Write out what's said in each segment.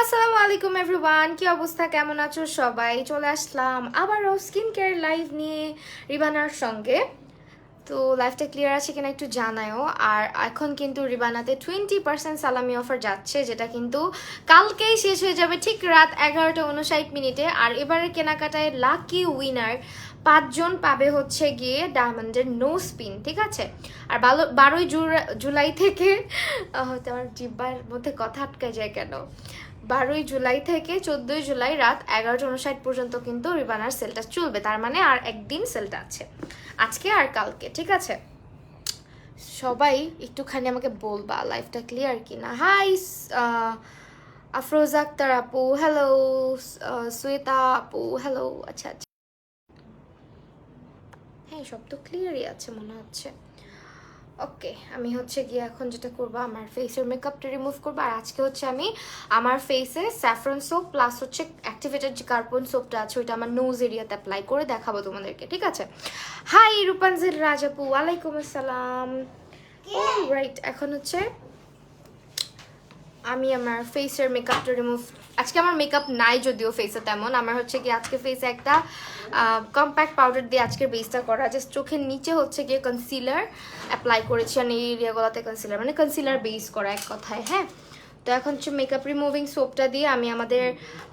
আসসালামু আলাইকুম এভরিওয়ান, কি অবস্থা, কেমন আছো সবাই? চলে আসলাম আবারও স্কিন কেয়ার লাইভ নিয়ে রিবানার সঙ্গে। তো লাইভটা ক্লিয়ার আছে কিনা একটু জানায়ও। আর এখন কিন্তু রিবানাতে 20% সালামি অফার যাচ্ছে, যেটা কিন্তু কালকেই শেষ হয়ে যাবে ঠিক রাত 11:59 আর এবারের কেনাকাটায় লাকি উইনার 5 জন পাবে হচ্ছে গিয়ে ডায়মন্ডের নো স্পিন, ঠিক আছে? আর 12ই জুলাই থেকে হয়তো আমার জিব্বার মধ্যে কথা আটকে যায় কেন, 12ই জুলাই থেকে 14ই জুলাই রাত 11:59 পর্যন্ত কিন্তু রিবানার সেলটা চলবে। তার মানে আর একদিন সেলটা আছে, আজকে আর কালকে, ঠিক আছে? সবাই একটুখানি আমাকে বলবা লাইফটা ক্লিয়ার কিনা। হাই আফরোজা আক্তার আপু, হ্যালো। শ্বেতা আপু, হ্যালো। আচ্ছা আচ্ছা, হ্যাঁ সব তো ক্লিয়ারই আছে মনে হচ্ছে। ওকে, আমি হচ্ছে গিয়ে এখন যেটা করবো, আমার ফেসের মেকআপটা রিমুভ করবো। আর আজকে হচ্ছে আমি আমার ফেসে স্যাফরন সোপ প্লাস হচ্ছে অ্যাক্টিভেটেড যে কার্বন সোপটা আছে ওইটা আমার নোজ এরিয়াতে অ্যাপ্লাই করে দেখাবো তোমাদেরকে, ঠিক আছে? হাই রূপাঞ্জল রাজাপু, ওয়ালাইকুম আসসালাম। রাইট, এখন হচ্ছে আমি আমার ফেসের মেকআপটা রিমুভ, আজকে আমার মেকআপ নাই যদিও ফেসে তেমন, আমার হচ্ছে কি আজকে ফেসে একটা কম্প্যাক্ট পাউডার দিয়ে আজকের বেসটা করা, জাস্ট চোখের নিচে হচ্ছে গিয়ে কনসিলার অ্যাপ্লাই করেছি, আর এই এরিয়াগুলোতে কনসিলার, মানে কনসিলার বেস করা এক কথায়, হ্যাঁ। তো এখন হচ্ছে মেকআপ রিমুভিং সোপটা দিয়ে আমি আমাদের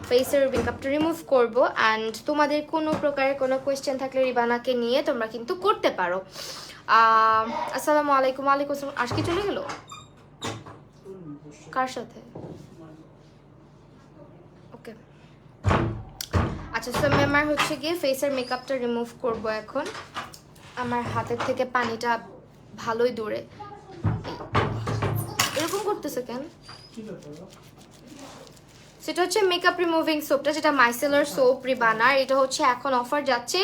ফেসের মেকআপটা রিমুভ করবো। অ্যান্ড তোমাদের কোনো প্রকারের কোনো কোয়েশ্চেন থাকলে রিবানাকে নিয়ে তোমরা কিন্তু করতে পারো। আসসালামু আলাইকুম। ওয়ালাইকুম আসসালাম। আজকে চলে গেল কার সাথে? ওকে, আচ্ছা, সো আমি আমার হচ্ছে গিয়ে ফেসের মেকআপটা রিমুভ করব এখন। আমার হাতের থেকে পানিটা ভালোই দূরে। এরকম করতেছে কেন? সেটা হচ্ছে মেকআপ রিমুভিং সোপটা, যেটা মাইসেলার সোপ রিবানার, এটা হচ্ছে এখন অফার যাচ্ছে।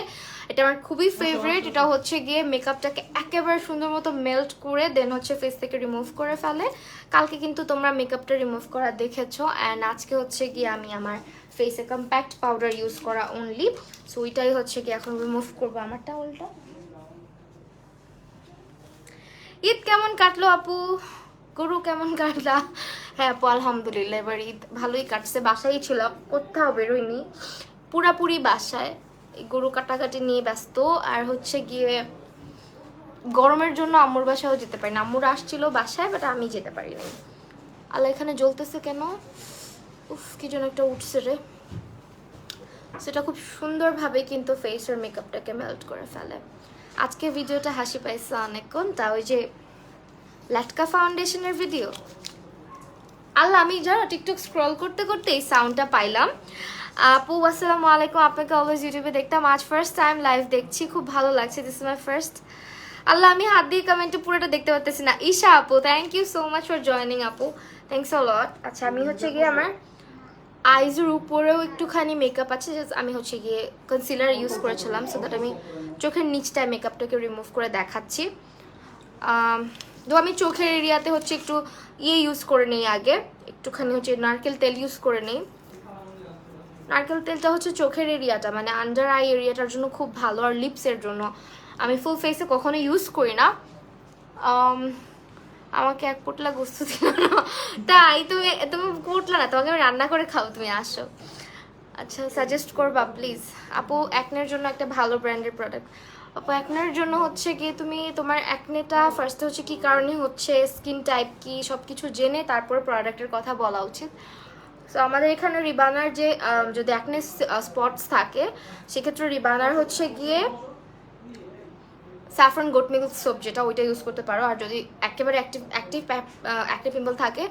এটা আমার খুবই ফেভারিট। এটা হচ্ছে গিয়ে মেকআপটাকে একেবারে সুন্দর মতো মেল্ট করে দেন হচ্ছে ফেস থেকে রিমুভ করে ফেলে। কালকে কিন্তু তোমরা মেকআপটা রিমুভ করা দেখেছো, অ্যান্ড আজকে হচ্ছে গিয়ে আমি আমার ফেসে কম্প্যাক্ট পাউডার ইউজ করা অনলি। সো ওইটাই হচ্ছে গিয়ে এখন রিমুভ করবো। আমার টাওয়ালটা। ঈদ কেমন কাটলো আপু? গরু কেমন কাটলা? হ্যাঁ আপু, আলহামদুলিল্লাহ এবার ঈদ ভালোই কাটছে। বাসায় ছিল, কোথাও বেরোয়নি, পুরাপুরি বাসায়। এই গরু কাটাকাটি নিয়ে ব্যস্ত। আর হচ্ছে গিয়ে গরমের জন্য আম্মুর বাসায়ও যেতে পারি না। আম্মুরা আসছিল বাসায়, বাট আমি যেতে পারি নাই। আল্লাহ, এখানে জ্বলতেছে কেন? উফ, কি যেন একটা উঠছে রে। সেটা খুব সুন্দরভাবে কিন্তু ফেসের মেকআপটাকে মেল্ট করে ফেলে। আজকে ভিডিওটা হাসি পাইছে অনেকক্ষণ, তা ওই যে ল্যাটকা ফাউন্ডেশনের ভিডিও। আল্লাহ, আমি জানো টিকটক স্ক্রল করতে করতে এই সাউন্ডটা পাইলাম। আপু আসসালামু আলাইকুম, আপনাকে অলওয়েজ ইউটিউবে দেখতাম, আজ ফার্স্ট টাইম লাইভ দেখছি, খুব ভালো লাগছে, দিস ইজ মাই ফার্স্ট। আল্লাহ, আমি হাত দিয়ে কমেন্টে পুরোটা দেখতে পারতেছি না। ঈশা আপু, thank you so much for joining আপু, থ্যাংকস আ লট। আচ্ছা, আমি হচ্ছে গিয়ে আমার আইজের উপরেও একটুখানি মেকআপ আছে, জাস্ট আমি হচ্ছে গিয়ে কনসিলার ইউজ করেছিলাম, সো দ্যাট আমি চোখের নিচটায় মেকআপটাকে রিমুভ করে দেখাচ্ছি। তো আমি চোখের এরিয়াতে হচ্ছে একটু ইউজ করে নিই, আগে একটুখানি হচ্ছে নারকেল তেল ইউজ করে নিই। নারকেল তেলটা হচ্ছে চোখের এরিয়াটা, মানে আন্ডার আই এরিয়াটার জন্য খুব ভালো, আর লিপসের জন্য। আমি ফুল ফেসে কখনো ইউজ করি না। আমাকে এক পোটলা গোস্ত দিল না, তাই তুমি তুমি পোটলা না, তোমাকে আমি রান্না করে খাও, তুমি আসো। আচ্ছা, সাজেস্ট করবা প্লিজ আপু অ্যাকনের জন্য একটা ভালো ব্র্যান্ডের প্রোডাক্ট। আপু অ্যাকনের জন্য হচ্ছে গিয়ে তুমি তোমার অ্যাকনেটা ফার্স্টে হচ্ছে কি কারণে হচ্ছে, স্কিন টাইপ কি, সব কিছু জেনে তারপর প্রোডাক্টের কথা বলা উচিত। সো আমাদের এখানে রিবানার যে যদি অ্যাকনে স্পটস থাকে, সেক্ষেত্রে রিবানার হচ্ছে গিয়ে স্যাফরন গোট মিল্ক সোপ, যেটা ওইটা ইউজ করতে পারো। আর যদি একেবারে অ্যাক্টিভ পিম্পল থাকে,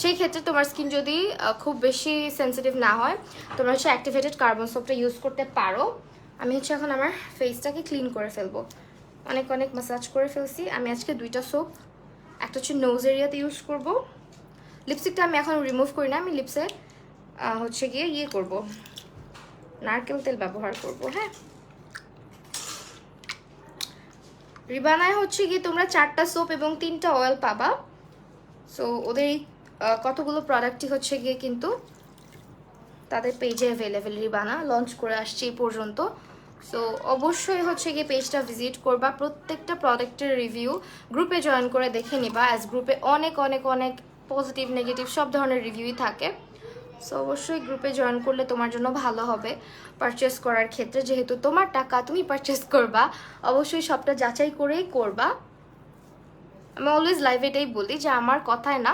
সেই ক্ষেত্রে তোমার স্কিন যদি খুব বেশি সেন্সিটিভ না হয়, তোমরা হচ্ছে অ্যাক্টিভেটেড কার্বন সোপটা ইউজ করতে পারো। আমি হচ্ছে এখন আমার ফেসটাকে ক্লিন করে ফেলবো, অনেক অনেক ম্যাসাজ করে ফেলছি। আমি আজকে 2টা সোপ, একটা হচ্ছে নোজ এরিয়াতে ইউজ করব। লিপস্টিকটা আমি এখন রিমুভ করি না, আমি লিপসে হচ্ছে গিয়ে করব, নারকেল তেল ব্যবহার করব। হ্যাঁ, রিবানায় হচ্ছে গিয়ে তোমরা 4টা সোপ এবং 3টা অয়েল পাবা। সো ওদের এই কতগুলো প্রোডাক্টই হচ্ছে গিয়ে কিন্তু তাদের পেজে অ্যাভেলেবেল, রিবানা লঞ্চ করে আসছে এই পর্যন্ত। সো অবশ্যই হচ্ছে গিয়ে পেজটা ভিজিট করবা, প্রত্যেকটা প্রোডাক্টের রিভিউ গ্রুপে জয়েন করে দেখে নিবা, অ্যাজ গ্রুপে অনেক অনেক অনেক পজিটিভ নেগেটিভ সব ধরনের রিভিউই থাকে। সো অবশ্যই গ্রুপে জয়েন করলে তোমার জন্য ভালো হবে পারচেস করার ক্ষেত্রে, যেহেতু তোমার টাকা তুমি পারচেস করবা, অবশ্যই সবটা যাচাই করেই করবা। আমি অলওয়েজ লাইভ এটাই বলি যে আমার কথায় না,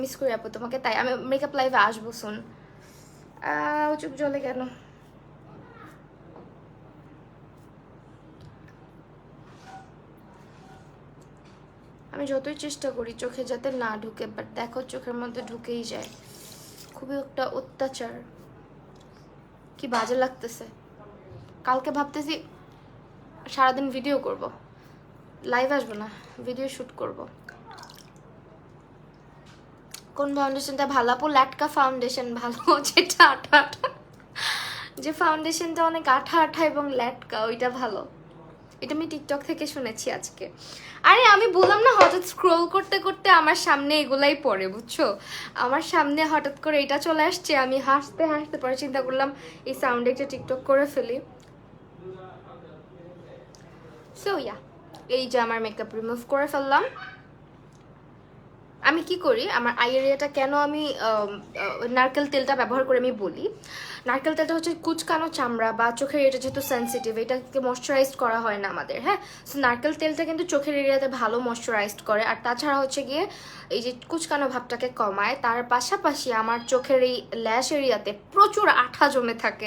মিস করি আপু তোমাকে, তাই আমি মেকআপ লাইভে আসবো শুন। চুপ জলে কেন? আমি যতই চেষ্টা করি চোখে যাতে না ঢুকে, বাট দেখো চোখের মধ্যে ঢুকেই যায়। খুবই একটা অত্যাচার, কি বাজে লাগতেছে। কালকে ভাবতেছি সারাদিন ভিডিও করব, লাইভ আসবো না, ভিডিও শ্যুট করব। কোন ফাউন্ডেশনটা ভালো আপু? ল্যাটকা ফাউন্ডেশন ভালো, যেটা আঠা আঠা, যে ফাউন্ডেশনটা অনেক আঠা আঠা এবং ল্যাটকা, ওইটা ভালো। এটা আমি টিকটক থেকে শুনেছি আজকে। আরে আমি বললাম না, হঠাৎ স্ক্রোল করতে করতে আমার সামনে এগুলাই পড়ে, বুঝছো? আমার সামনে হঠাৎ করে এটা চলে আসছে, আমি হাসতে হাসতে পরে চিন্তা করলাম এই সাউন্ডে একটা টিকটক করে ফেলি। সো ইয়া, এই যে আমার মেকআপ রিমুভ করে ফেললাম। আমি কি করি, আমার আই এরিয়াটা কেন আমি নারকেল তেলটা ব্যবহার করে আমি বলি। নারকেল তেলটা হচ্ছে কুচকানো চামড়া বা চোখের এরিয়াটা যেহেতু সেন্সিটিভ, এটাকে ময়শ্চারাইজড করা হয় না আমাদের, হ্যাঁ। সো নারকেল তেলটা কিন্তু চোখের এরিয়াতে ভালো ময়শ্চারাইজড করে, আর তাছাড়া হচ্ছে গিয়ে এই যে কুচকানো ভাবটাকে কমায়। তার পাশাপাশি আমার চোখের এই ল্যাশ এরিয়াতে প্রচুর আঠা জমে থাকে,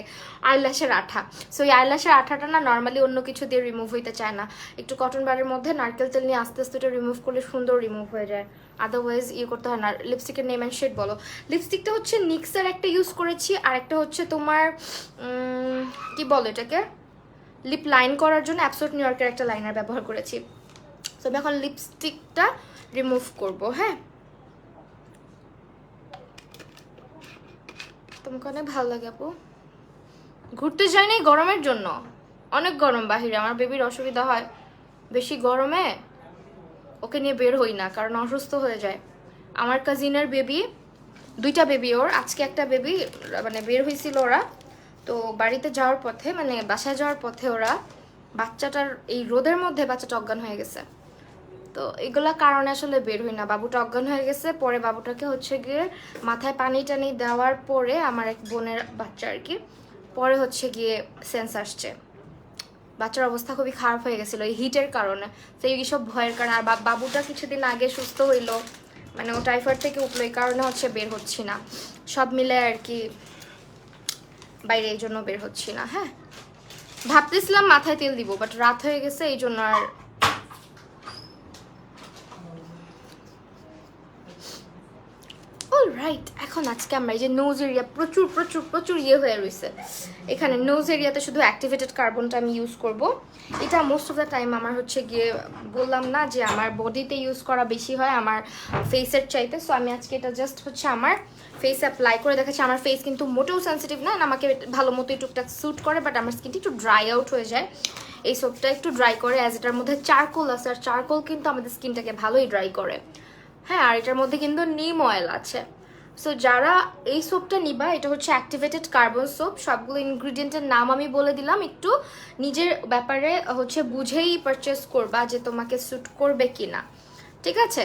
আইল্যাশের আঠা। সো এই আইল্যাশের আঠাটা না নর্মালি অন্য কিছু দিয়ে রিমুভ হইতে চায় না, একটু কটন বারের মধ্যে নারকেল তেল নিয়ে আস্তে আস্তে এটা রিমুভ করলে সুন্দর রিমুভ হয়ে যায়। আদারওয়াইজ ইয়ে করতে হয় না। লিপস্টিকের নেম অ্যান্ড শেড বলো। লিপস্টিকটা হচ্ছে নিক্সের একটা ইউজ করেছি, আর একটা হচ্ছে তোমার কি বলো এটাকে, লিপ লাইন করার জন্য অ্যাবসোলুট নিউ ইয়র্কের একটা লাইনার ব্যবহার করেছি। তো আমি এখন লিপস্টিকটা রিমুভ করব। হ্যাঁ, তোমাকে অনেক ভালো লাগে আপু। ঘুরতে যাই নাই গরমের জন্য, অনেক গরম বাহিরে, আমার বেবির অসুবিধা হয় বেশি গরমে, ওকে নিয়ে বের হই না কারণ অসুস্থ হয়ে যায়। আমার কাজিনের বেবি, দুইটা বেবি ওর, আজকে একটা বেবি মানে বের হয়েছিল ওরা, তো বাড়িতে যাওয়ার পথে মানে বাসায় যাওয়ার পথে ওরা বাচ্চাটার এই রোদের মধ্যে বাচ্চাটা অজ্ঞান হয়ে গেছে। তো এগুলা কারণে আসলে বের হই না। বাবুটা অজ্ঞান হয়ে গেছে, পরে বাবুটাকে হচ্ছে গিয়ে মাথায় পানি টানি দেওয়ার পরে, আমার এক বোনের বাচ্চা আর কি, পরে হচ্ছে গিয়ে সেন্স আসছে। বাচ্চার অবস্থা খুবই খারাপ হয়ে গেছিলো এই হিটের কারণে। তো এইসব ভয়ের কারণে, আর বাবুটা কিছুদিন আগে সুস্থ হইলো, মানে ও টাইফয়েড থেকে উঠলো, এই কারণে হচ্ছে বের হচ্ছি না। সব মিলে আর কি বাইরে, এই জন্য বের হচ্ছি না। হ্যাঁ, ভাবতেছিলাম মাথায় তেল দিব, বাট রাত হয়ে গেছে, এই জন্য আর রাইট। এখন আজকে আমরা এই যে নোজ এরিয়া প্রচুর প্রচুর প্রচুর ইয়ে হয়ে রয়েছে, এখানে নোজ এরিয়াতে শুধু অ্যাক্টিভেটেড কার্বনটা আমি ইউজ করব। এটা মোস্ট অফ দ্য টাইম আমার হচ্ছে গিয়ে বললাম না যে আমার বডিতে ইউজ করা বেশি হয় আমার ফেসের চাইতে। সো আমি আজকে এটা জাস্ট হচ্ছে আমার ফেসে অ্যাপ্লাই করে দেখাচ্ছি। আমার ফেস কিন্তু মোটেও সেন্সিটিভ না, আমাকে ভালো মতোই টুকটাক স্যুট করে, বাট আমার স্কিনটা একটু ড্রাই আউট হয়ে যায়। এই সোপটা একটু ড্রাই করে, অ্যাজ এটার মধ্যে চারকোল আছে, আর চারকোল কিন্তু আমাদের স্কিনটাকে ভালোই ড্রাই করে। হ্যাঁ, আর এটার মধ্যে কিন্তু নিম অয়েল আছে। সো যারা এই সোপটা নিবা, এটা হচ্ছে অ্যাক্টিভেটেড কার্বন সোপ। সবগুলো ইনগ্রিডিয়েন্টের নাম আমি বলে দিলাম, একটু নিজের ব্যাপারে হচ্ছে বুঝেই পারচেস করবা যে তোমাকে স্যুট করবে কিনা, ঠিক আছে?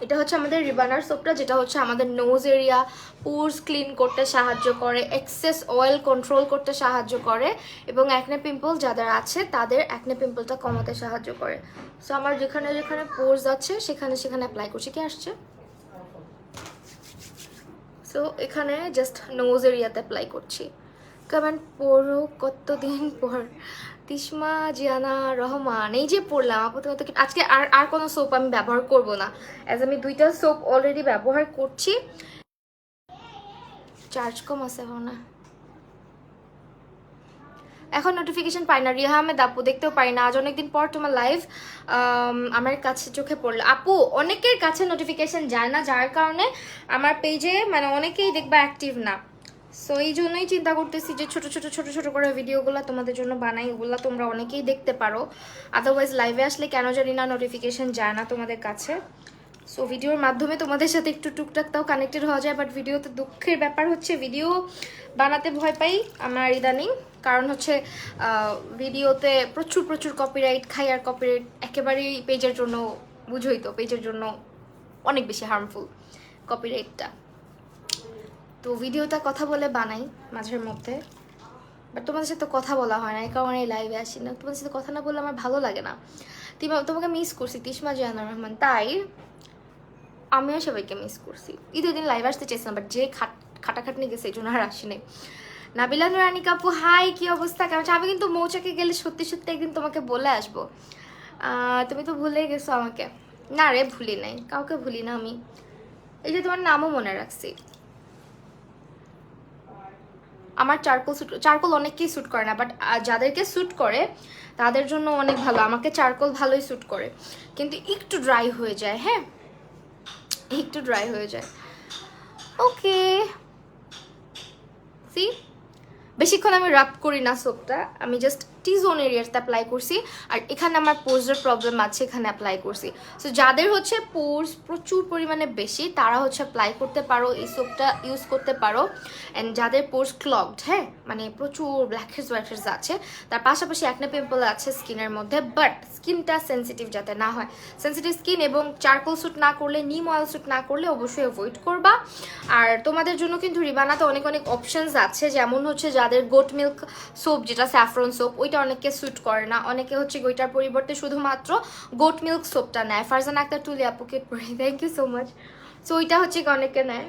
এটা হচ্ছে আমাদের রিবানার সোপটা, যেটা হচ্ছে আমাদের নোজ এরিয়া পোরস ক্লিন করতে সাহায্য করে, এক্সেস অয়েল কন্ট্রোল করতে সাহায্য করে, এবং অ্যাকনে পিম্পল যাদের আছে তাদের অ্যাকনে পিম্পলটা কমাতে সাহায্য করে। সো আমার যেখানে যেখানে পোরস আছে সেখানে সেখানে অ্যাপ্লাই করছি। কি আসছে? সো এখানে জাস্ট নোজ এরিয়াতে অ্যাপ্লাই করছি। কমেন্ট পড়ো কতদিন পর, তিশমা জিয়ানা রহমান, এই যে পড়লাম আপাতত। আজকে আর কোনো সোপ আমি ব্যবহার করব না, অ্যাজ আমি দুইটা সোপ অলরেডি ব্যবহার করছি। চার্জ কম আছে না এখন, নোটিফিকেশন পাই না। রিহা আহমেদ আপু, দেখতেও পারি না, আজ অনেকদিন পর তোমার লাইভ আমার কাছে চোখে পড়লো। আপু অনেকের কাছে নোটিফিকেশন যায় না, যার কারণে আমার পেজে মানে অনেকেই দেখবা অ্যাক্টিভ না। সো এই জন্যই চিন্তা করতেছি যে ছোট ছোট ছোট ছোট করে ভিডিওগুলো তোমাদের জন্য বানাই, ওগুলো তোমরা অনেকেই দেখতে পারো। আদারওয়াইজ লাইভে আসলে কেন জানি না নোটিফিকেশন যায় না তোমাদের কাছে। সো ভিডিওর মাধ্যমে তোমাদের সাথে একটু টুকটাক তাও কানেক্টেড হওয়া যায়, বাট ভিডিওতে দুঃখের ব্যাপার হচ্ছে ভিডিও বানাতে ভয় পাই আমার ইদানিং। কারণ হচ্ছে ভিডিওতে প্রচুর প্রচুর কপিরাইট খাই, আর কপিরাইট একেবারেই পেজের জন্য বুঝোই তো পেজের জন্য অনেক বেশি হার্মফুল কপিরাইটটা। তো ভিডিওটা কথা বলে বানাই মাঝের মধ্যে, বাট তোমাদের সাথে কথা বলা হয় না, এই কারণে লাইভে আসি না। তোমাদের সাথে কথা না বললে আমার ভালো লাগে না। তোমাকে মিস করছি তিশমা জিয়ানুর রহমান, তাই আমিও সবাইকে মিস করছি। ঈদের দিন লাইভ আসতে চেয়েছিলাম, বাট যে খাটাখাটনি গেছে এই জন্য আর আসি নাই। নাবিলা নুরানি কাপু হাই, কি অবস্থা, কেমন? আমি কিন্তু মৌচাকে গেলে সত্যি সত্যি একদিন তোমাকে বলে আসবো। তুমি তো ভুলে গেছো আমাকে। না রে, ভুলি নাই, কাউকে ভুলি না আমি। এই যে তোমার নামও মনে রাখছি। আমার চারকোল অনেককেই স্যুট করে না, বাট যাদেরকে স্যুট করে তাদের জন্য অনেক ভালো। আমাকে চারকোল ভালোই স্যুট করে, কিন্তু একটু ড্রাই হয়ে যায়। হ্যাঁ, একটু ড্রাই হয়ে যায়। ওকে, সি বেশিক্ষণ আমি রাব করি না সোপটা, আমি জাস্ট টি জোন এরিয়াতে অ্যাপ্লাই করছি, আর এখানে আমার পোর্সের প্রবলেম আছে, এখানে অ্যাপ্লাই করছি। সো যাদের হচ্ছে পোর্স প্রচুর পরিমাণে বেশি তারা হচ্ছে অ্যাপ্লাই করতে পারো, এই সোপটা ইউজ করতে পারো। অ্যান্ড যাদের পোর্স ক্লগড, হ্যাঁ মানে প্রচুর ব্ল্যাকহেডস হোয়াইটহেডস আছে, তার পাশাপাশি অ্যাকনে পিম্পল আছে স্কিনের মধ্যে, বাট স্কিনটা সেন্সিটিভ যাতে না হয়, সেন্সিটিভ স্কিন এবং চারকোল স্যুট না করলে, নিম অয়েল স্যুট না করলে অবশ্যই অ্যাভয়েড করবা। আর তোমাদের জন্য কিন্তু রিবানাতে অনেক অনেক অপশনস আছে, যেমন হচ্ছে যাদের গোট মিল্ক সোপ, যেটা স্যাফরন সোপ, ওইটা অনেকে স্যুট করে না, অনেকে হচ্ছে ওইটার পরিবর্তে শুধুমাত্র গোট মিল্ক সোপটা নেয়। ফারজান আক্তার তুলি আপুকে পড়ি, thank you so much. So ওইটা হচ্ছে অনেকে নেয়।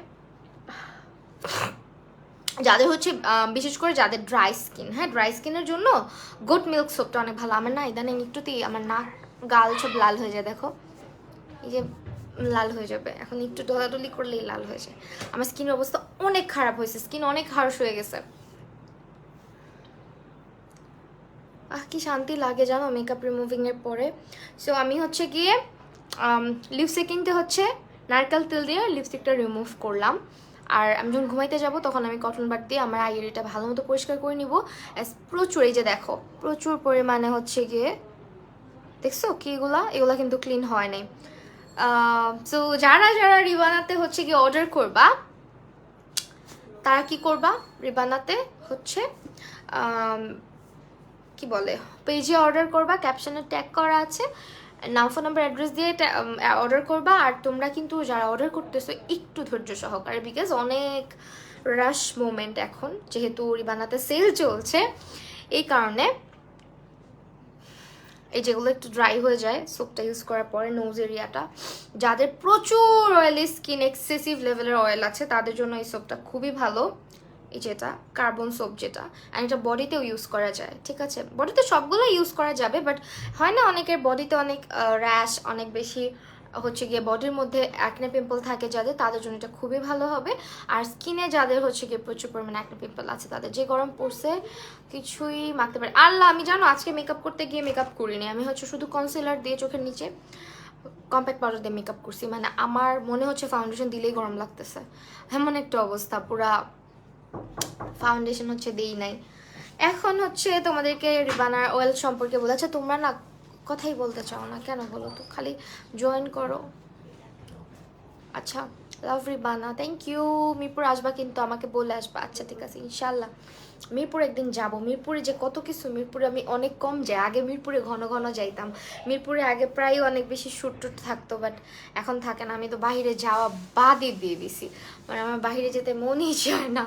যাদের হচ্ছে বিশেষ করে যাদের ড্রাই স্কিন, হ্যাঁ ড্রাই স্কিনের জন্য গোট মিল্ক সোপটা অনেক ভালো। আমার না ইদানিং একটুতেই আমার নাক গাল সব লাল হয়ে যায়, দেখো এই যে লাল হয়ে যাবে, এখন একটু ডলাডলি করলেই লাল হয়ে যায়। আমার স্কিনের অবস্থা অনেক খারাপ হয়েছে, স্কিন অনেক হার্শ হয়ে গেছে। কি শান্তি লাগে জানো মেকআপ রিমুভিং এর পরে। সো আমি হচ্ছে গিয়ে লিপস্টিকিংতে হচ্ছে নারকেল তেল দিয়ে লিপস্টিকটা রিমুভ করলাম। আর আমি যখন ঘুমাইতে যাব তখন আমি কটন বাড দিয়ে আমার আইরিটা ভালো মতো পরিষ্কার করে নিব। প্রচুর, এই যে দেখো প্রচুর পরিমাণে হচ্ছে গিয়ে, দেখছো কি এগুলা কিন্তু ক্লিন হয় নাই। সো যারা যারা রিবানাতে হচ্ছে গিয়ে অর্ডার করবা, তারা কি করবা, রিবানাতে হচ্ছে কি বলে পেজে অর্ডার করবা, ক্যাপশনে ট্যাগ করা আছে, নাম ফোন নাম্বার অ্যাড্রেস দিয়ে অর্ডার করবা। আর তোমরা কিন্তু যারা অর্ডার করতেছো একটু ধৈর্য সহকারে, বিকজ অনেক রাশ মোমেন্ট এখন, যেহেতু রিবানাতে সেল চলছে, এই কারণে এই যেগুলো একটু ড্রাই হয়ে যায় সোপটা ইউজ করার পরে, নোজ এরিয়াটা, যাদের প্রচুর অয়েলি স্কিন, এক্সেসিভ লেভেলের অয়েল আছে, তাদের জন্য এই সোপটা খুবই ভালো। এই যেটা কার্বন সোপ, যেটা আর এটা বডিতেও ইউজ করা যায়, ঠিক আছে বডিতে সবগুলো ইউজ করা যাবে, বাট হয় না অনেকের বডিতে অনেক র্যাশ, অনেক বেশি হচ্ছে গিয়ে বডির মধ্যে অ্যাকনে পিম্পল থাকে যাদের, তাদের জন্য এটা খুবই ভালো হবে। আর স্কিনে যাদের হচ্ছে গিয়ে প্রচুর পরিমাণে অ্যাকনে পিম্পল আছে, তাদের যে গরম পড়ছে কিছুই মাখতে পারে। আল্লাহ, আমি জানো আজকে মেকআপ করতে গিয়ে মেকআপ করিনি, আমি হচ্ছে শুধু কনসিলার দিয়ে চোখের নিচে কম্প্যাক্ট পাউডার দিয়ে মেকআপ করছি। মানে আমার মনে হচ্ছে ফাউন্ডেশন দিলেই গরম লাগতেছে, এমন একটা অবস্থা, পুরা ফাউন্ডেশন হচ্ছে দেই নাই। এখন হচ্ছে তোমাদেরকে রিবানার অয়েল সম্পর্কে বলেছে, তোমরা না কথাই বলতে চাও না কেন বলো তো, খালি জয়েন করো। আচ্ছা, লাভ রিবানা, থ্যাংক ইউ। মিরপুর আসবা কিন্তু, আমাকে বলে আসবা। আচ্ছা ঠিক আছে, ইনশাল্লাহ মিরপুর একদিন যাব। মিরপুরে যে কত কিছু, মিরপুরে আমি অনেক কম যাই, আগে মিরপুরে ঘন ঘন যাইতাম। মিরপুরে আগে প্রায় অনেক বেশি শ্যুট টুট থাকতো, বাট এখন থাকে না। আমি তো বাইরে যাওয়া বাদই দিয়ে দিছি, মানে আমার বাইরে যেতে মনই চায় না।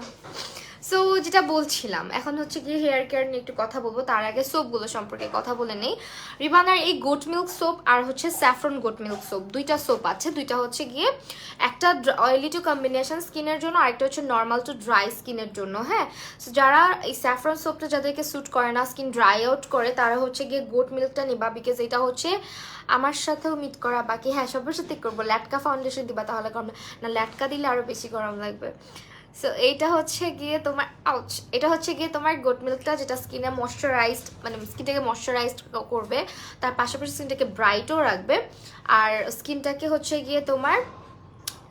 সো যেটা বলছিলাম, এখন হচ্ছে গিয়ে হেয়ার কেয়ার নিয়ে একটু কথা বলবো, তার আগে সোপগুলো সম্পর্কে কথা বলে নেই। রিবানার এই গোট মিল্ক সোপ আর হচ্ছে স্যাফরন গোট মিল্ক সোপ, দুইটা সোপ আছে। দুইটা হচ্ছে গিয়ে একটা অয়েলি টু কম্বিনেশন স্কিনের জন্য, আরেকটা হচ্ছে নর্মাল টু ড্রাই স্কিনের জন্য। হ্যাঁ, সো যারা এই স্যাফরন সোপটা যাদেরকে স্যুট করে না, স্কিন ড্রাই আউট করে, তারা হচ্ছে গিয়ে গোট মিল্কটা নিবা, বিকজ এটা হচ্ছে আমার সাথেও মিট করা বাকি। হ্যাঁ, সবার সাথে করবো, ল্যাটকা ফাউন্ডেশন দিবা তাহলে গরম না, ল্যাটকা দিলে আরও বেশি গরম লাগবে। সো এইটা হচ্ছে গিয়ে তোমার এটা হচ্ছে গিয়ে তোমার গোট মিল্কটা, যেটা স্কিনে ময়শ্চারাইজড, মানে স্কিনটাকে ময়শ্চারাইজড করবে, তার পাশাপাশি স্কিনটাকে ব্রাইটও রাখবে, আর স্কিনটাকে হচ্ছে গিয়ে তোমার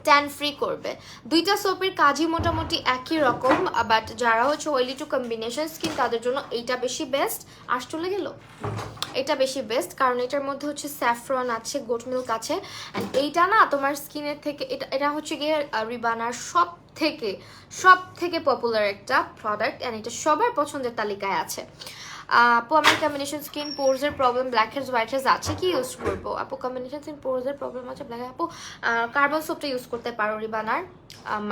ট্যান ফ্রি করবে। দুইটা সোপের কাজই মোটামুটি একই রকম, বাট যারা হচ্ছে অয়েলি টু কম্বিনেশন স্কিন, তাদের জন্য এইটা বেশি বেস্ট। আর চলে গেল, এটা বেশি বেস্ট, কারণ এটার মধ্যে হচ্ছে স্যাফরন আছে, গোট মিল্ক আছে, অ্যান্ড এইটা না তোমার স্কিনের থেকে, এটা হচ্ছে গিয়ে রিবানার সব থেকে পপুলার একটা প্রোডাক্ট, অ্যান্ড এটা সবার পছন্দের তালিকায় আছে। আপু আমার কম্বিনেশন স্কিন পোরসের problem, blackheads whiteheads আছে, কি ইউজ করবো? আপু কম্বিনেশন স্কিন পোরসের প্রবলেম আছে, ব্ল্যাক, আপু কার্বন সোপটা ইউজ করতে পারো, রিবানার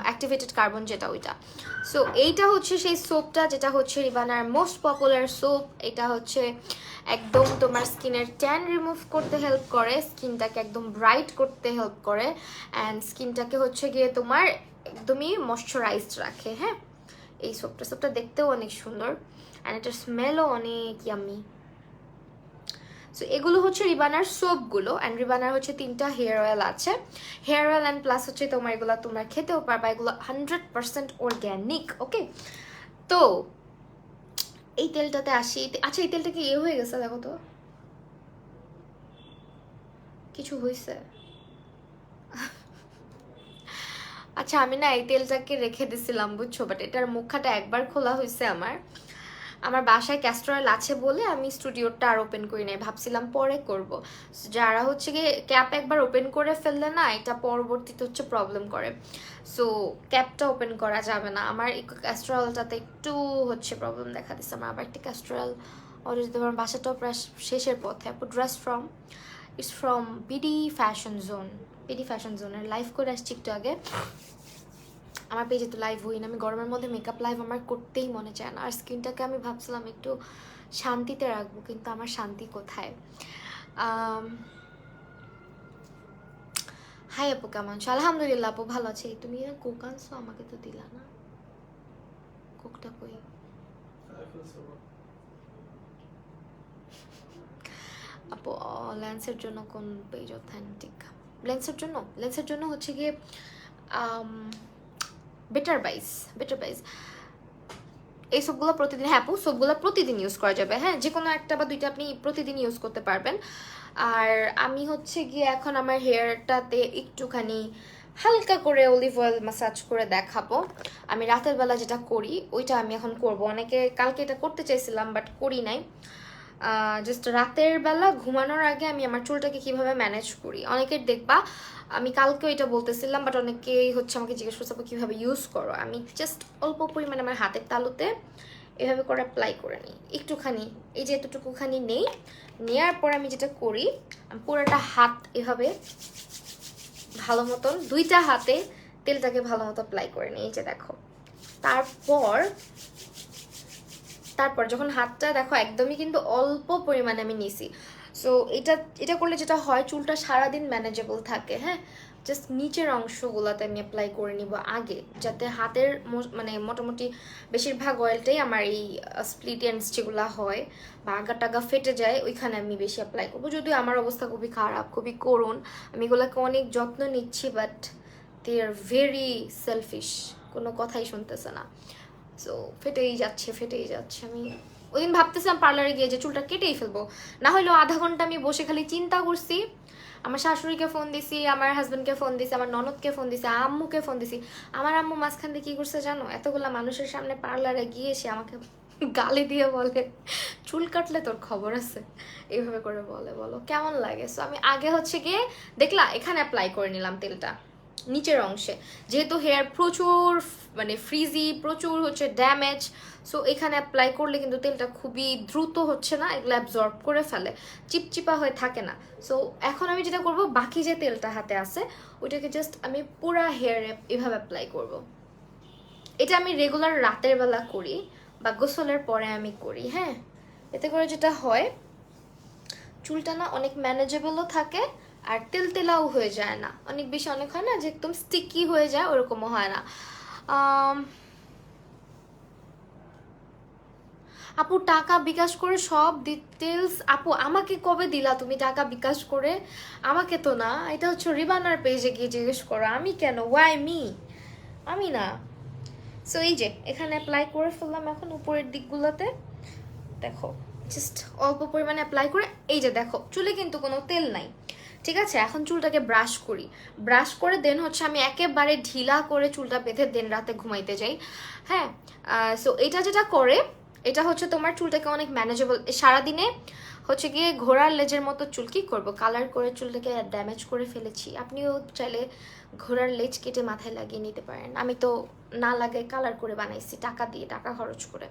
অ্যাক্টিভেটেড কার্বন যেটা ওইটা। সো এইটা হচ্ছে সেই সোপটা যেটা হচ্ছে রিবানার মোস্ট পপুলার সোপ। এটা হচ্ছে একদম তোমার স্কিনের ট্যান রিমুভ করতে হেল্প করে, স্কিনটাকে একদম ব্রাইট করতে হেল্প করে, অ্যান্ড স্কিনটাকে হচ্ছে গিয়ে তোমার একদমই ময়শ্চারাইজড রাখে। হ্যাঁ, এই সোপটা দেখতেও অনেক সুন্দর, অ্যান্ড এটার স্মেলও অনেক ইয়ামি। সো এগুলো হচ্ছে রিবানার সোপগুলো, অ্যান্ড রিবানার হচ্ছে 3টা হেয়ার অয়েল আছে, হেয়ার অয়েল অ্যান্ড প্লাস হচ্ছে তোমার এগুলো তোমরা খেতেও পারবা, এগুলো 100% অর্গ্যানিক। ওকে, তো এই তেলটাতে আসি। আচ্ছা, এই তেলটা কি হয়ে গেছে? দেখো তো, কিছু হয়েছে? আচ্ছা, আমি না এই তেলটাকে রেখে দিছিলাম বুঝছো, বাট এটার মুখটা একবার খোলা হয়েছে। আমার বাসায় ক্যাস্টর অয়েল আছে বলে আমি স্টুডিওটা আর ওপেন করি নাই, ভাবছিলাম পরে করব। যারা হচ্ছে গিয়ে ক্যাপ একবার ওপেন করে ফেললে না, এটা পরবর্তীতে হচ্ছে প্রবলেম করে। সো ক্যাপটা ওপেন করা যাবে না। আমার এই ক্যাস্টর অয়েলটাতে একটু হচ্ছে প্রবলেম দেখা দিচ্ছে। আমার আবার একটা ক্যাস্টর অয়েল অলরেডি, তোমার বাসাটাও প্রায় শেষের পথে। আপু dress from, it's from BD fashion zone. BD fashion জোনের লাইভ করে আসছি একটু আগে। আমার পেজে তো লাইভ হই না, আমি গরমের মধ্যে মেকআপ লাইভ আমার করতেই মনে চায় না। আর স্কিনটাকে আমি ভাবছিলাম একটু শান্তিতে রাখবো, কিন্তু আমার শান্তি কোথায়? হাই আপু, কেমন আছো? আলহামদুলিল্লাহ আপু, ভালো আছি। তুমি কোক আনছো, আমাকে তো দিলা না, কোকটা কই? আপু লেন্সের জন্য কোন পেজ অথেন্টিক? লেন্সের জন্য হচ্ছে গিয়ে বেটার বাইস। এই সবগুলো প্রতিদিন, হ্যাঁ আপু সবগুলো প্রতিদিন ইউজ করা যাবে। হ্যাঁ, যে কোনো একটা বা দুইটা আপনি প্রতিদিন ইউজ করতে পারবেন। আর আমি হচ্ছে গিয়ে এখন আমার হেয়ারটাতে একটুখানি হালকা করে অলিভ অয়েল ম্যাসাজ করে দেখাবো। আমি রাতের বেলা যেটা করি ওইটা আমি এখন করব। অনেকে কালকে এটা করতে চাইছিলাম বাট করি নাই। জাস্ট রাতের বেলা ঘুমানোর আগে আমি আমার চুলটাকে কিভাবে ম্যানেজ করি, অনেকের দেখবা, আমি কালকেও এটা বলতেছিলাম বাট অনেকেই হচ্ছে আমাকে জিজ্ঞেস করছে কিভাবে ইউজ করো। আমি জাস্ট অল্প পরিমাণে আমার হাতের তালুতে এভাবে করে অ্যাপ্লাই করে নিই একটুখানি, এই যে এতটুকুখানি নেই, নেওয়ার পর আমি যেটা করি, আমি পুরোটা হাত এভাবে ভালো মতন, দুইটা হাতে তেলটাকে ভালো মতো অ্যাপ্লাই করে নিই। এই যে দেখো, তারপর যখন হাতটা দেখো একদমই কিন্তু অল্প পরিমাণে আমি নিছি। সো এটা করলে যেটা হয়, চুলটা সারাদিন ম্যানেজেবল থাকে। হ্যাঁ, জাস্ট নিচের অংশগুলোতে আমি অ্যাপ্লাই করে নিব আগে, যাতে হাতের মানে মোটামুটি বেশিরভাগ অয়েলটাই আমার এই স্প্লিট এন্ডস যেগুলো হয় বা আগা টাগা ফেটে যায় ওইখানে আমি বেশি অ্যাপ্লাই করবো। যদিও আমার অবস্থা খুবই খারাপ, খুবই করুণ, আমি এগুলোকে অনেক যত্ন নিচ্ছি, but they are very selfish, কোনো কথাই শুনতেছে না। সো ফেটেই যাচ্ছে। আমি ওই দিন ভাবতেছিলাম পার্লারে গিয়ে যে চুলটা কেটেই ফেলবো, না হলেও আধা ঘন্টা আমি বসে খালি চিন্তা করছি। আমার শাশুড়িকে ফোন দিছি, আমার হাজবেন্ডকে ফোন দিছি, আমার ননদকে ফোন দিছি, আম্মুকে ফোন দিছি। আমার আম্মু মাঝখান দিয়ে কি করছে জানো? এতগুলা মানুষের সামনে পার্লারে গিয়ে সে আমাকে গালি দিয়ে বলে চুল কাটলে তোর খবর আছে, এইভাবে করে বলে। বলো কেমন লাগে? সো আমি আগে হচ্ছে গিয়ে দেখলা এখানে অ্যাপ্লাই করে নিলাম তেলটা নিচের অংশে, যেহেতু হেয়ার প্রচুর মানে ফ্রিজি, প্রচুর হচ্ছে ড্যামেজ। সো এখানে অ্যাপ্লাই করলে কিন্তু তেলটা খুবই দ্রুত হচ্ছে না, এগুলো অ্যাবজর্ব করে ফেলে, চিপচিপা হয়ে থাকে না। সো এখন আমি যেটা করব, বাকি যে তেলটা হাতে আছে ওইটাকে জাস্ট আমি পুরা হেয়ারে এভাবে অ্যাপ্লাই করব। এটা আমি রেগুলার রাতের বেলা করি বা গোসলের পরে আমি করি। হ্যাঁ, এতে করে যেটা হয়, চুলটা না অনেক ম্যানেজেবলও থাকে আর তেলতেলাও হয়ে যায় না, অনেক বেশি অনেক হয় না যে একদম স্টিকি হয়ে যায়, ওরকমও হয় না। আপু টাকা বিকাশ করে সব ডিটেলস, আপু আমাকে কবে দিলা তুমি টাকা বিকাশ করে? আমাকে তো না, এটা হচ্ছে রিবানার পেজে গিয়ে জিজ্ঞেস করো। আমি কেন? Y me? আমি না। সো এই যে এখানে অ্যাপ্লাই করে ফেললাম, এখন উপরের দিকগুলোতে দেখো জাস্ট অল্প পরিমাণে অ্যাপ্লাই করে, এই যে দেখো চুলে কিন্তু কোনো তেল নাই। ঠিক আছে, এখন চুলটাকে ব্রাশ করি, ব্রাশ করে দেন হচ্ছে আমি একেবারে ঢিলা করে চুলটা বেঁধে দেন রাতে ঘুমাইতে যাই। হ্যাঁ, সো এটা যেটা করে, এটা হচ্ছে তোমার চুলটাকে অনেক ম্যানেজেবল। সারাদিনে হচ্ছে গিয়ে ঘোড়ার লেজের মতো চুল, কি করবো, কালার করে চুলটাকে ড্যামেজ করে ফেলেছি। আপনিও চাইলে ঘোড়ার লেজ কেটে মাথায় লাগিয়ে নিতে পারেন, আমি তো না লাগাই কালার করে বানাইছি টাকা দিয়ে, টাকা খরচ করে।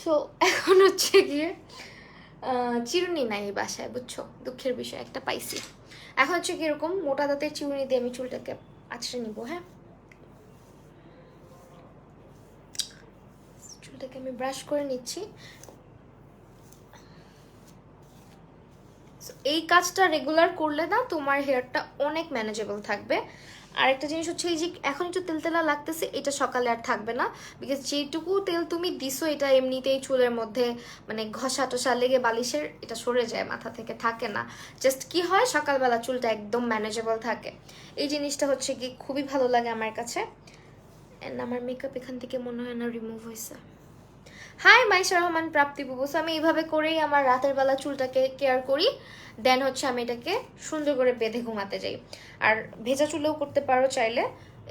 সো এখন হচ্ছে গিয়ে চিরুনি নাই এই বাসায়, বুঝছো, দুঃখের বিষয় একটা পাইছি। এখন হচ্ছে কি এরকম মোটা দাঁতের চিরুনি দিয়ে আমি চুলটাকে আঁচড়ে নিব। হ্যাঁ, চুলটাকে আমি ব্রাশ করে নিচ্ছি। এই কাজটা রেগুলার করলে না তোমার হেয়ারটা অনেক ম্যানেজেবল থাকবে। আর একটা জিনিস হচ্ছে এই যে এখন একটু তেলতেলা লাগতেছে, এটা সকালে আর থাকবে না, বিকজ যেটুকু তেল তুমি দিছো এটা এমনিতেই চুলের মধ্যে মানে ঘষা টসা লেগে বালিশের এটা সরে যায়, মাথা থেকে থাকে না। জাস্ট কি হয় সকালবেলা চুলটা একদম ম্যানেজেবল থাকে। এই জিনিসটা হচ্ছে কি খুবই ভালো লাগে আমার কাছে। অ্যান্ড আমার মেকআপ এখান থেকে মনে হয় না রিমুভ হয়েছে। হাই মাইশা রহমান প্রাপ্তি বুবু। আমি এইভাবে করেই আমার রাতের বেলা চুলটাকে কেয়ার করি। দেন হচ্ছে আমি এটাকে সুন্দর করে বেঁধে ঘুমাতে যাই। আর ভেজা চুলেও করতে পারো চাইলে।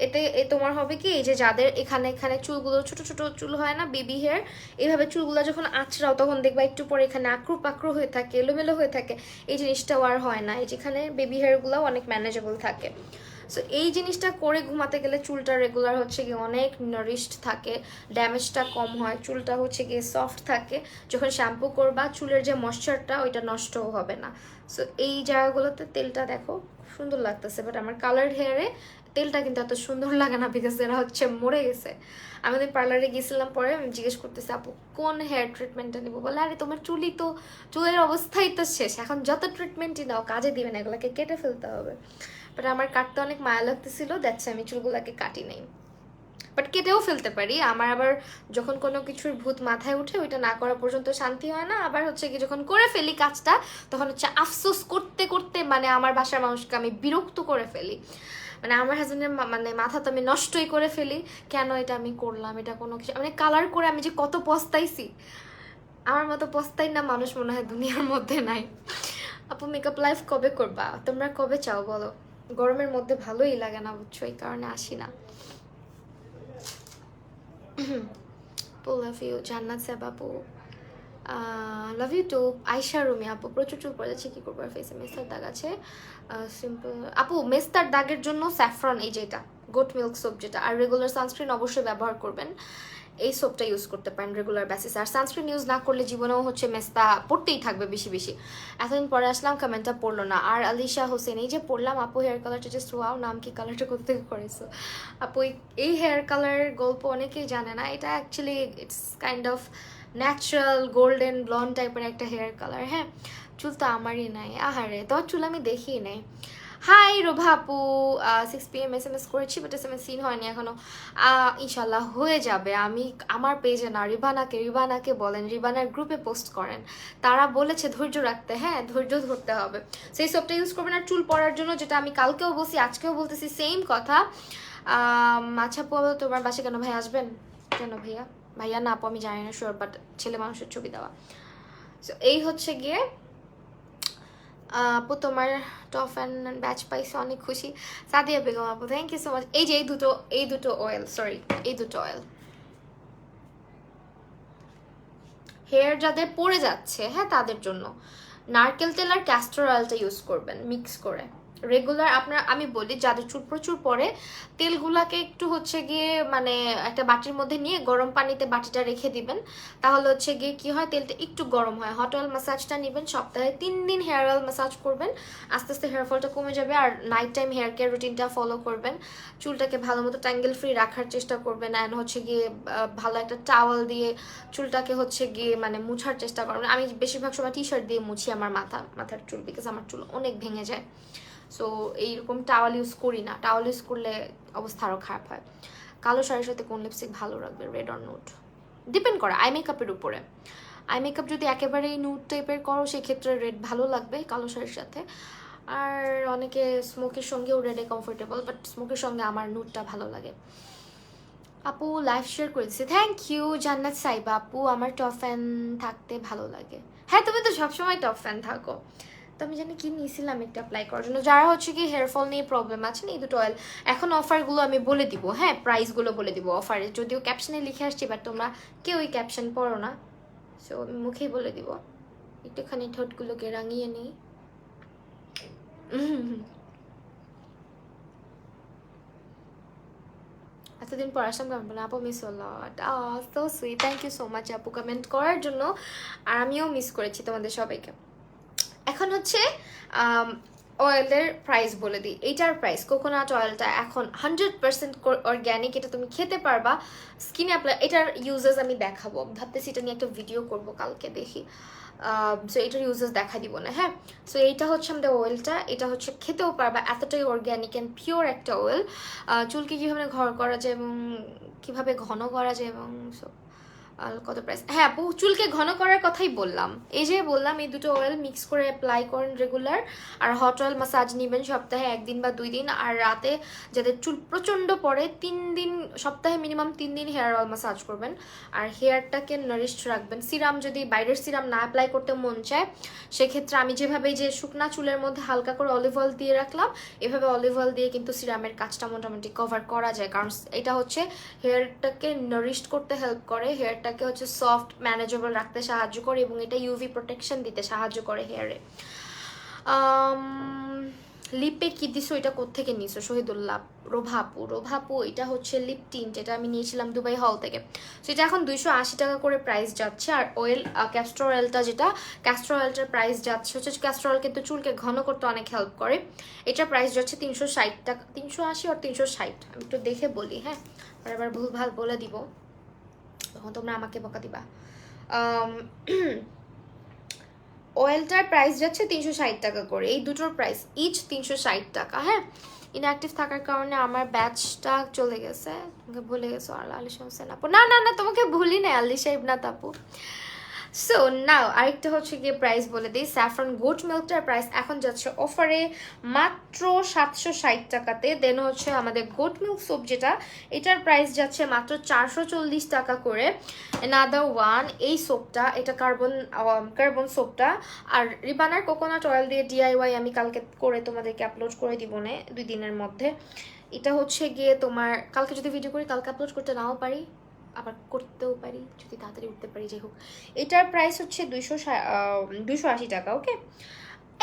এতে তোমার হবে কি, এই যে যাদের এখানে এখানে চুলগুলো ছোট ছোট চুল হয় না, বেবি হেয়ার, এইভাবে চুলগুলো যখন আঁচড়াও তখন দেখবা একটু পরে এখানে আঁকড়ু পাকড়ু হয়ে থাকে, এলোমেলো হয়ে থাকে। এই জিনিসটাও আর হয় না, এই যেখানে বেবি হেয়ারগুলো অনেক ম্যানেজেবল থাকে। সো এই জিনিসটা করে ঘুমাতে গেলে চুলটা রেগুলার হচ্ছে গিয়ে অনেক নারিশড থাকে, ড্যামেজটা কম হয়, চুলটা হচ্ছে গিয়ে সফট থাকে। যখন শ্যাম্পু করবা চুলের যে ময়েশ্চারটা ওইটা নষ্টও হবে না। সো এই জায়গাগুলোতে তেলটা দেখো সুন্দর লাগতেছে, বাট আমার কালার হেয়ারে তেলটা কিন্তু এত সুন্দর লাগে না, বিকজ এরা হচ্ছে মরে গেছে। আমি ওদিন পার্লারে গিয়েছিলাম, পরে আমি জিজ্ঞেস করতেছি আপু কোন হেয়ার ট্রিটমেন্টটা নেবো, বলে আরে তোমার চুলই তো, চুলের অবস্থাই তো শেষ, এখন যত ট্রিটমেন্টই দাও কাজে দিবে না, এগুলোকে কেটে ফেলতে হবে। বাট আমার কাটতে অনেক মায়া লাগতেছিল, দ্যাটস আমি চুলগুলোকে কাটি নাই। বাট কেটেও ফেলতে পারি, আমার আবার যখন কোনো কিছুর ভূত মাথায় উঠে ওইটা না করা পর্যন্ত শান্তি হয় না। আবার হচ্ছে কি যখন করে ফেলি কাজটা তখন হচ্ছে আফসোস করতে করতে মানে আমার বাসার মানুষকে আমি বিরক্ত করে ফেলি। মানে আমার হাজবেন্ডের মানে মাথা তো আমি নষ্টই করে ফেলি, কেন এটা আমি করলাম, এটা কোনো কিছু মানে কালার করে আমি যে কত পস্তাইছি, আমার মতো পস্তাই না মানুষ মনে হয় দুনিয়ার মধ্যে নাই। আপু মেকআপ লাইফ কবে করবা, তোমরা কবে চাও বলো? গরমের মধ্যে ভালোই লাগে না বুঝছো, এই কারণে আসি না। লাভ ইউ জান্নাত সাহেব আপু, love you too. Ayesha Rumi আপু প্রচুর চুল পড়েছে কি করবো, ফেসে মেস্তার দাগ আছে। সিম্পল আপু, মেস্তার দাগের জন্য স্যাফরন, এই যেটা গোট মিল্ক সোপ যেটা, আর রেগুলার সানস্ক্রিন অবশ্যই ব্যবহার করবেন। এই সোপটা ইউজ করতে পারেন রেগুলার বেসিস। আর সানস্ক্রিন ইউজ না করলে জীবনেও হচ্ছে মেস্তা পড়তেই থাকবে বেশি বেশি। এতদিন পরে আসলাম, কমেন্টটা পড়লো না। আর আলিশা হোসেন, এই যে পড়লাম আপু হেয়ার কালারটা জাস্ট ওয়াও, নাম কি, কালারটা করতে করেছো আপু? এই হেয়ার কালারের গল্প অনেকেই জানে না, এটা actually it's kind of natural golden blonde টাইপের একটা হেয়ার কালার। হ্যাঁ, চুল তো আমারই নাই, আহারে তোমার চুল আমি দেখিই নাই। হাই রোভা আপু, 6 PM SMS করেছি, বাট SMS সিন হয়নি এখনো। ইনশাল্লাহ হয়ে যাবে। আমি আমার পেজে না, রিবানাকে বলেন, রিবানার গ্রুপে পোস্ট করেন, তারা বলেছে ধৈর্য রাখতে। হ্যাঁ, ধৈর্য ধরতে হবে। সেই সবটা ইউজ করবেন। আর চুল পড়ার জন্য যেটা আমি কালকেও বলছি আজকেও বলতেছি সেম কথা। আচ্ছা আপু তোমার বাসে কেন ভাই আসবেন? কেন ভাইয়া? ভাইয়া না আপু আমি জানি না শিওর, বাট ছেলে মানুষের ছবি দেওয়া। সো এই হচ্ছে গিয়ে আপু তোমার টপ অ্যান্ড ব্যাচ পাইছে, অনেক খুশি। সাদিয়া বেগম আপু থ্যাংক ইউ সো মাচ। এই যে এই দুটো অয়েল, সরি এই দুটো অয়েল হেয়ার যাদের পড়ে যাচ্ছে, হ্যাঁ তাদের জন্য নারকেল তেল আর ক্যাস্টর অয়েলটা ইউজ করবেন মিক্স করে রেগুলার। আপনার আমি বলি যাদের চুল প্রচুর পড়ে, তেলগুলাকে একটু হচ্ছে গিয়ে মানে একটা বাটির মধ্যে নিয়ে গরম পানিতে বাটিটা রেখে দিবেন, তাহলে হচ্ছে গিয়ে কি হয় তেলটা একটু গরম হয়। হট অয়েল ম্যাসাজটা নেবেন, সপ্তাহে 3 দিন হেয়ার অয়েল ম্যাসাজ করবেন, আস্তে আস্তে হেয়ার ফলটা কমে যাবে। আর নাইট টাইম হেয়ার কেয়ার রুটিনটা ফলো করবেন, চুলটাকে ভালো মতো ট্যাঙ্গেল ফ্রি রাখার চেষ্টা করবেন। অ্যান্ড হচ্ছে গিয়ে ভালো একটা টাওয়াল দিয়ে চুলটাকে হচ্ছে গিয়ে মানে মুছার চেষ্টা করবেন। আমি বেশিরভাগ সময় টি শার্ট দিয়ে মুছি আমার মাথার চুল, বিকজ আমার চুল অনেক ভেঙে যায়। সো এইরকম টাওয়াল ইউজ করি না, টাওয়াল ইউজ করলে অবস্থা আরও খারাপ হয়। কালো শাড়ির সাথে কোন লিপস্টিক ভালো রাখবে, রেড অর নুড? ডিপেন্ড করে আই মেকআপের উপরে। আই মেকআপ যদি একেবারেই নুড টাইপের করো সেক্ষেত্রে রেড ভালো লাগবে কালো শাড়ির সাথে। আর অনেকে স্মোকের সঙ্গেও রেডে কমফোর্টেবল, বাট স্মোকের সঙ্গে আমার নুডটা ভালো লাগে। আপু লাইভ শেয়ার করেছি, থ্যাংক ইউ জান্নাত সাইবা আপু। আমার টপ ফ্যান থাকতে ভালো লাগে। হ্যাঁ তুমি তো সবসময় টপ ফ্যান থাকো। তো আমি জানি কি নিয়েছিলাম একটা অ্যাপ্লাই করার জন্য, যারা হচ্ছে কি হেয়ার ফল নিয়ে প্রবলেম আছে না, এই দুটো অয়েল। এখন অফারগুলো আমি বলে দিব, হ্যাঁ প্রাইসগুলো বলে দিব অফারে, যদিও ক্যাপশনে লিখে আসছি, বাট তোমরা কেউই ক্যাপশন পড়ো না, সো আমি মুখেই বলে দিব। একটুখানি ঠোঁটগুলোকে রাঙিয়ে নিই। এত এতদিন পর আসলাম কমেন্ট বলে আপু মিস হল so sweet, thank you so much আপু কমেন্ট করার জন্য। আর আমিও মিস করেছি তোমাদের সবাইকে। এখন হচ্ছে অয়েলের প্রাইস বলে দিই। এইটার প্রাইস কোকোনাট অয়েলটা এখন 100% অর্গ্যানিক, এটা তুমি খেতে পারবা স্কিনে অ্যাপ্লাই। এটার ইউজেস আমি দেখাবো, ভাবতেছি এটা নিয়ে একটা ভিডিও করব কালকে, দেখি। সো এটার ইউজেস দেখা দিব না, হ্যাঁ। সো এইটা হচ্ছে আমাদের অয়েলটা, এটা হচ্ছে খেতেও পারবা, এতটাই অর্গ্যানিক অ্যান্ড পিওর একটা অয়েল। চুলকে কীভাবে ঘর করা যায় এবং কীভাবে ঘন করা যায় এবং কত প্রাইস। হ্যাঁ আপু, চুলকে ঘন করার কথাই বললাম, এই যে বললাম এই দুটো অয়েল মিক্স করে অ্যাপ্লাই করেন রেগুলার। আর হট অয়েল মাসাজ নেবেন সপ্তাহে 1 দিন বা 2 দিন। আর রাতে যাদের চুল প্রচণ্ড পড়ে 3 দিন, সপ্তাহে মিনিমাম 3 দিন হেয়ার অয়েল মাসাজ করবেন। আর হেয়ারটাকে নারিশড রাখবেন। সিরাম যদি বাইরের সিরাম না অ্যাপ্লাই করতে মন চায়, সেক্ষেত্রে আমি যেভাবে যে শুকনা চুলের মধ্যে হালকা করে অলিভ অয়েল দিয়ে রাখলাম, এভাবে অলিভ অয়েল দিয়ে কিন্তু সিরামের কাজটা মোটামুটি কভার করা যায়। কারণ এটা হচ্ছে হেয়ারটাকে নারিশড করতে হেল্প করে, হেয়ারটাকে হচ্ছে সফট ম্যানেজেবল রাখতে সাহায্য করে এবং এটা ইউভি প্রোটেকশন দিতে সাহায্য করে হেয়ারে। লিপে কি দিছো, এটা কোত্থেকে নিছো? শহীদুল্লাহ, রোভাপু এটা হচ্ছে লিপ টিন্ট, এটা আমি নিয়েছিলাম দুবাই হল থেকে। সো এটা এখন 280 টাকা করে প্রাইস যাচ্ছে। আর অয়েল ক্যাস্টর অয়েলটা, যেটা ক্যাস্টর অয়েলটার প্রাইস যাচ্ছে হচ্ছে, ক্যাস্টর অয়েল কিন্তু চুলকে ঘন করতে অনেক হেল্প করে। এটার প্রাইস যাচ্ছে 360 টাকা, 380 আর 360। আমি একটু দেখে বলি, হ্যাঁ, আর এবার ভুলভাল বলে দিব তখন তোমরা আমাকে বকা দিবা। অয়েলটার প্রাইস যাচ্ছে 360 টাকা করে, এই দুটোর প্রাইস ইচ 360 টাকা, হ্যাঁ। ইনঅ্যাক্টিভ থাকার কারণে আমার ব্যাচটা চলে গেছে, তোমাকে ভুলে গেছো। আর আলিশা হোসেন আপু, না না না, তোমাকে ভুলি না, আলিশা ইবনাত আপু। সো নাও আরেকটা হচ্ছে গিয়ে প্রাইস বলে দিই। স্যাফরন গোট মিল্কটার প্রাইস এখন যাচ্ছে অফারে মাত্র 760 টাকাতে। দেন হচ্ছে আমাদের গোট মিল্ক সোপ, যেটা এটার প্রাইস যাচ্ছে মাত্র 440 টাকা করে। অ্যানাদার ওয়ান, এই সোপটা, এটা কার্বন সোপটা। আর রিবানার কোকোনাট অয়েল দিয়ে DIY আমি কালকে করে তোমাদেরকে আপলোড করে দিব না 2 দিনের মধ্যে। এটা হচ্ছে গিয়ে তোমার কালকে যদি ভিডিও করি, কালকে আপলোড করতে নাও পারি, আবার করতেও পারি যদি তাড়াতাড়ি উঠতে পারি, যাই হোক। এটার প্রাইস হচ্ছে 280 টাকা, ওকে।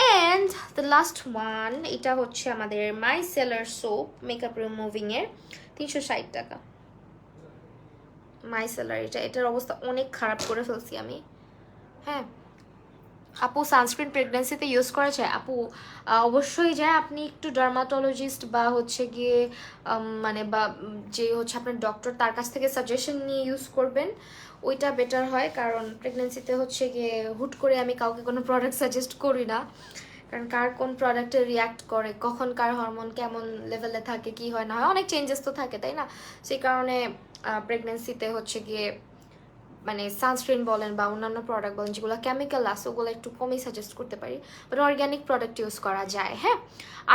অ্যান্ড দ্য লাস্ট ওয়ান, এটা হচ্ছে আমাদের মাই সেলার সোপ মেকআপ রিমুভিংয়ের, 360 টাকা। মাই সেলার, এটার অবস্থা অনেক খারাপ করে ফেলছি আমি, হ্যাঁ। আপু সানস্ক্রিন প্রেগন্যান্সিতে ইউজ করেছে? আপু অবশ্যই যায়, আপনি একটু ডার্মাটোলজিস্ট বা হচ্ছে গিয়ে মানে বা যে হচ্ছে আপনার ডক্টর, তার কাছ থেকে সাজেশন নিয়ে ইউজ করবেন, ওইটা বেটার হয়। কারণ প্রেগন্যান্সিতে হচ্ছে গিয়ে হুট করে আমি কাউকে কোনো প্রোডাক্ট সাজেস্ট করি না, কারণ কার কোন প্রোডাক্টে রিয়াক্ট করে, কখন কার হরমোন কেমন লেভেলে থাকে, কি হয় না হয়, অনেক চেঞ্জেস তো থাকে, তাই না? সেই কারণে প্রেগন্যান্সিতে হচ্ছে গিয়ে মানে সানস্ক্রিন বলেন বা অন্যান্য প্রোডাক্ট বলেন যেগুলো কেমিক্যাল আছে, ওগুলো একটু কমই সাজেস্ট করতে পারি, বাট অর্গ্যানিক প্রোডাক্ট ইউজ করা যায়, হ্যাঁ।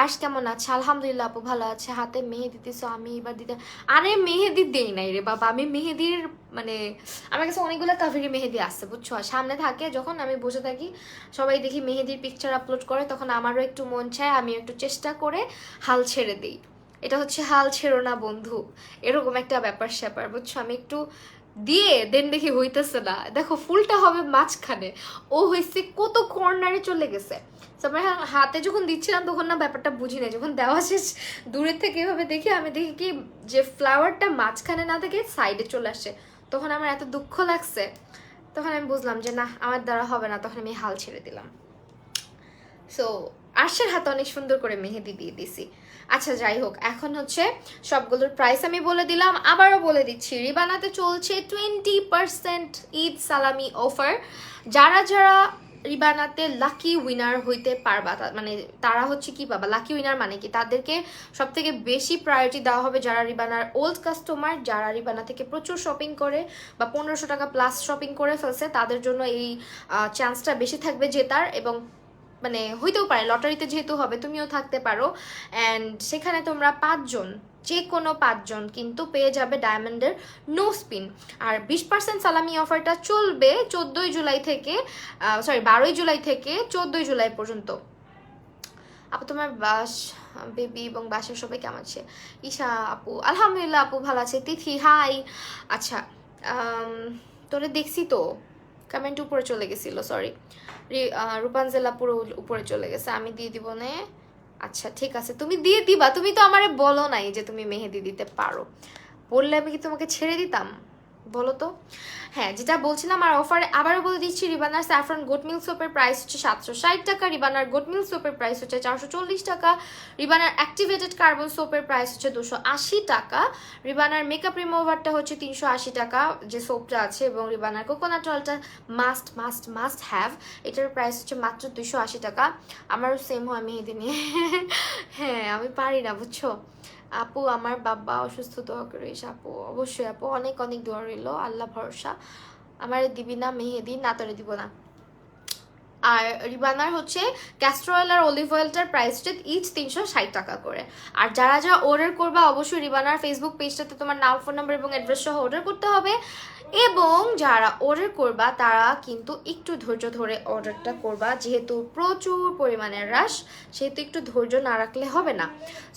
আর্শ কেমন আছে? আলহামদুলিল্লাহ আপু ভালো আছে। হাতে মেহেদি দিছো, আমি এবার দিতে, আরে মেহেদি দেই নাই রে বাবা, আমি মেহেদির মানে আমার কাছে অনেকগুলো কাভেরি মেহেদি আসছে, বুঝছো। সামনে থাকে যখন আমি বসে থাকি, সবাই দেখি মেহেদির পিকচার আপলোড করে, তখন আমারও একটু মন চায়, আমি একটু চেষ্টা করে হাল ছেড়ে দিই। এটা হচ্ছে হাল ছেড়ো না বন্ধু, এরকম একটা ব্যাপার স্যাপার, বুঝছো। আমি একটু দিয়ে দেন দেখি হইতেছে না, দেখো ফুলটা হবে মাঝখানে, ও হয়েছে কত কর্নারে চলে গেছে। তারপরে হাতে যখন দিচ্ছিলাম তখন না ব্যাপারটা বুঝি না, যখন দেওয়া শেষ দূরের থেকে এভাবে দেখি, আমি দেখি কি যে ফ্লাওয়ারটা মাঝখানে না থেকে সাইডে চলে আসছে, তখন আমার এত দুঃখ লাগছে, তখন আমি বুঝলাম যে না, আমার দ্বারা হবে না, তখন আমি হাল ছেড়ে দিলাম। সো আর্শের হাতে অনেক সুন্দর করে মেহেদি দিয়ে দিছি। আচ্ছা যাই হোক, এখন হচ্ছে সবগুলোর প্রাইস আমি বলে দিলাম, আবারও বলে দিচ্ছি। রিবানাতে চলছে 20% ঈদ সালামি অফার। যারা যারা রিবানাতে লাকি উইনার হইতে পারবা, মানে তারা হচ্ছে কি পাবা, লাকি উইনার মানে কি, তাদেরকে সব থেকে বেশি প্রায়োরিটি দেওয়া হবে যারা রিবানার ওল্ড কাস্টমার, যারা রিবানা থেকে প্রচুর শপিং করে বা 1500 টাকা প্লাস শপিং করে ফেলছে, তাদের জন্য এই চান্সটা বেশি থাকবে জেতার। এবং মানে হইতেও পারে লটারিতে যেহেতু হবে, তুমিও থাকতে পারো। অ্যান্ড সেখানে তোমরা 5 জন, যে কোনো 5 জন কিন্তু পেয়ে যাবে ডায়মন্ডের নো স্পিন। আর 20% সালামি অফারটা চলবে 12ই জুলাই থেকে 12ই জুলাই থেকে 14ই জুলাই পর্যন্ত। আপু তোমার বেবি এবং বাসার সবাই কেমন আছে? ঈশা আপু আলহামদুলিল্লাহ আপু ভালো আছে। তিথি হাই। আচ্ছা তোরে দেখছি তো, কমেন্ট উপরে চলে গেছিল, সরি। রূপাঞ্জেলা পুরো উপরে চলে গেছে, আমি দিয়ে দিব না। আচ্ছা ঠিক আছে, তুমি দিয়ে দিবা, তুমি তো আমারে বলো নাই যে তুমি মেহেদি দিতে পারো। বললে আমি কি তোমাকে ছেড়ে দিতাম বলো তো? হ্যাঁ, যেটা বলছিলাম, আর অফারে আবারও বলে দিচ্ছি, রিবানার স্যাফরন গোট মিল্ক সোপের প্রাইস হচ্ছে 760 টাকা, রিবানার গোট মিল্ক সোপের প্রাইস হচ্ছে 440 টাকা, রিবানার অ্যাক্টিভেটেড কার্বন সোপের প্রাইস হচ্ছে 280 টাকা, রিবানার মেকআপ রিমুভারটা হচ্ছে 380 টাকা যে সোপটা আছে, এবং রিবানার কোকোনাট অয়েলটা মাস্ট মাস্ট মাস্ট হ্যাভ, এটার প্রাইস হচ্ছে মাত্র 280 টাকা। আমারও সেম হয় মেহেদি নিয়ে। হ্যাঁ, আমি পারি না বুঝছো আপু, আমার বাবা অসুস্থ, দোয়া করিস আপু। অবশ্যই আপু, অনেক অনেক দোয়া রইল, আল্লাহ ভরসা। আমার দিবি না মেহেদি? না, তোরে দিব না। আর রিবানার হচ্ছে ক্যাস্টর অয়েল আর অলিভ অয়েলটার প্রাইস হচ্ছে ইচ 360 টাকা করে। আর যারা যারা অর্ডার করবা অবশ্যই রিবানার ফেসবুক পেজটাতে তোমার নাম, ফোন নাম্বার এবং অ্যাড্রেস সহ অর্ডার করতে হবে। এবং যারা অর্ডার করবা তারা কিন্তু একটু ধৈর্য ধরে অর্ডারটা করবা, যেহেতু প্রচুর পরিমাণে রাশ, সেহেতু একটু ধৈর্য না রাখলে হবে না।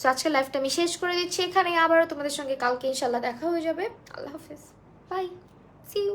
সো আজকে লাইফটা আমি শেষ করে দিচ্ছি এখানে, আবারও তোমাদের সঙ্গে কালকে ইনশাল্লাহ দেখা হয়ে যাবে। আল্লাহ হাফেজ, বাই, সি ইউ।